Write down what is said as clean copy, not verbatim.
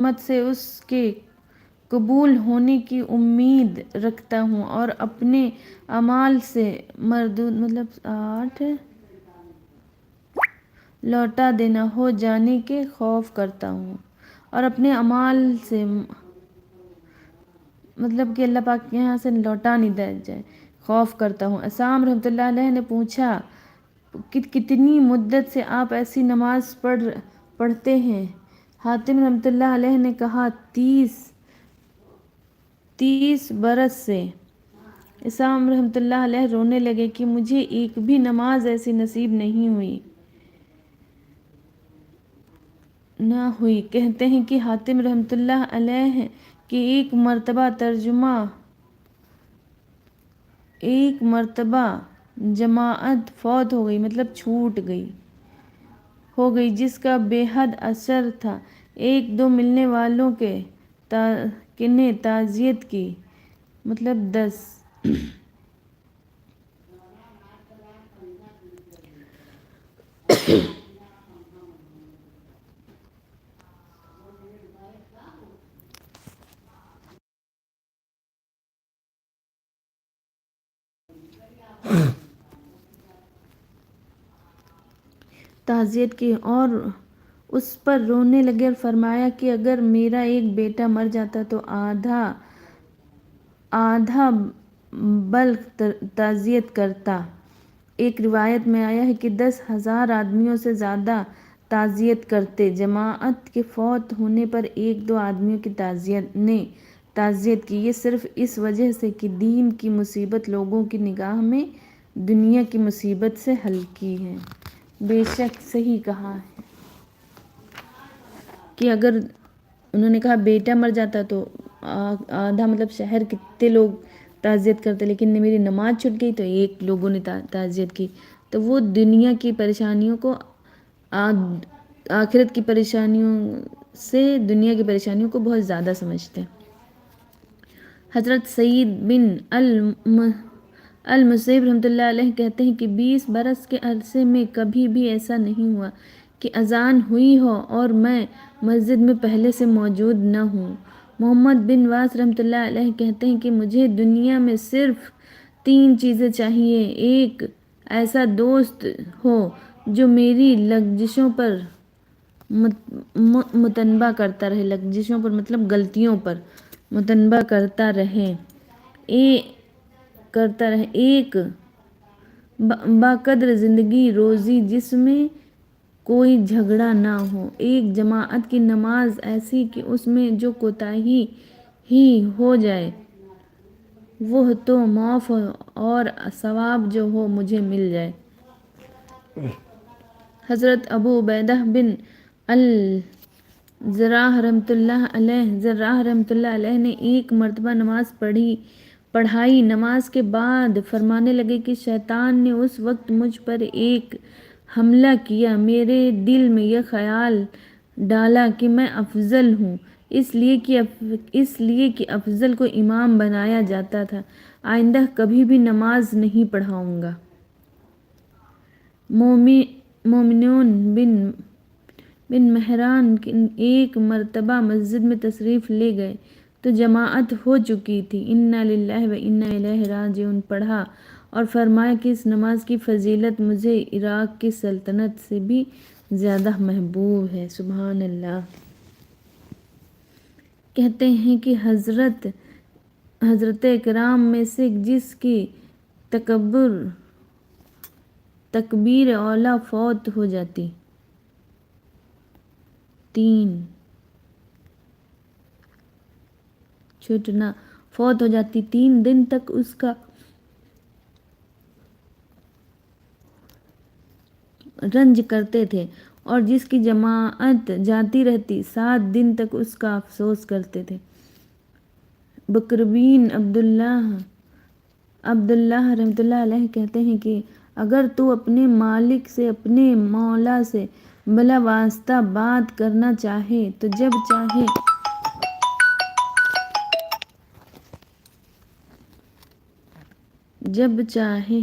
مت سے اس کے قبول ہونے کی امید رکھتا ہوں اور اپنے اعمال سے مردود 8 لوٹا دینا ہو جانے کے خوف کرتا ہوں، اور اپنے اعمال سے کہ اللہ پاک کے یہاں سے لوٹا نہیں دیا جائے خوف کرتا ہوں۔ عصام رحمۃ اللہ علیہ نے پوچھا کہ کتنی مدت سے آپ ایسی نماز پڑھتے ہیں؟ حاتم رحمۃ اللہ علیہ نے کہا 30 برس سے۔ عصام رحمۃ اللہ علیہ رونے لگے کہ مجھے ایک بھی نماز ایسی نصیب نہیں ہوئی۔ کہتے ہیں کہ حاتم رحمۃ اللہ علیہ کی ایک مرتبہ جماعت فوت ہو گئی چھوٹ گئی جس کا بے حد اثر تھا۔ ایک دو ملنے والوں نے تعزیت کی 10 تعزیت کی اور اس پر رونے لگے اور فرمایا کہ اگر میرا ایک بیٹا مر جاتا تو آدھا بلخ تعزیت کرتا۔ ایک روایت میں آیا ہے کہ 10,000 آدمیوں سے زیادہ تعزیت کرتے۔ جماعت کے فوت ہونے پر ایک دو آدمیوں کی تعزیت کی، یہ صرف اس وجہ سے کہ دین کی مصیبت لوگوں کی نگاہ میں دنیا کی مصیبت سے ہلکی ہے۔ بے شک صحیح کہا ہے کہ اگر انہوں نے کہا بیٹا مر جاتا تو آدھا شہر کتنے لوگ تعزیت کرتے، لیکن میری نماز چھوٹ گئی تو ایک لوگوں نے تعزیت کی، تو وہ دنیا کی پریشانیوں کو آخرت کی پریشانیوں سے دنیا کی پریشانیوں کو بہت زیادہ سمجھتے ہیں۔ حضرت سعید بن المسیب رحمۃ اللہ علیہ کہتے ہیں کہ 20 برس کے عرصے میں کبھی بھی ایسا نہیں ہوا کہ اذان ہوئی ہو اور میں مسجد میں پہلے سے موجود نہ ہوں۔ محمد بن واس رحمۃ اللہ علیہ کہتے ہیں کہ مجھے دنیا میں صرف 3 چیزیں چاہیے: ایک ایسا دوست ہو جو میری لغزشوں پر متنبہ کرتا رہے، لغزشوں پر غلطیوں پر متنبہ کرتا رہے، ایک باقدر زندگی روزی جس میں کوئی جھگڑا نہ ہو، ایک جماعت کی نماز ایسی کہ اس میں جو کوتاہی ہی ہو جائے وہ تو معاف ہو اور ثواب جو ہو مجھے مل جائے۔ حضرت ابو عبیدہ بن الجراح رحمۃ اللہ علیہ نے ایک مرتبہ نماز پڑھائی۔ نماز کے بعد فرمانے لگے کہ شیطان نے اس وقت مجھ پر ایک حملہ کیا، میرے دل میں یہ خیال ڈالا کہ میں افضل ہوں، اس لیے کہ افضل کو امام بنایا جاتا تھا، آئندہ کبھی بھی نماز نہیں پڑھاؤں گا۔ مومنون بن مہران ایک مرتبہ مسجد میں تشریف لے گئے تو جماعت ہو چکی تھی۔ انا للہ و انا الیہ راجعون پڑھا اور فرمایا کہ اس نماز کی فضیلت مجھے عراق کی سلطنت سے بھی زیادہ محبوب ہے۔ سبحان اللہ۔ کہتے ہیں کہ حضرت کرام میں سے جس کی تکبیر اولیٰ فوت ہو جاتی 3 دن تک اس کا رنج کرتے تھے، اور جس کی جماعت جاتی رہتی 7 دن تک اس کا افسوس کرتے تھے۔ بکر بن عبداللہ رحمۃ اللہ علیہ کہتے ہیں کہ اگر تو اپنے مالک سے اپنے مولا سے بلا واسطہ بات کرنا چاہے تو جب چاہے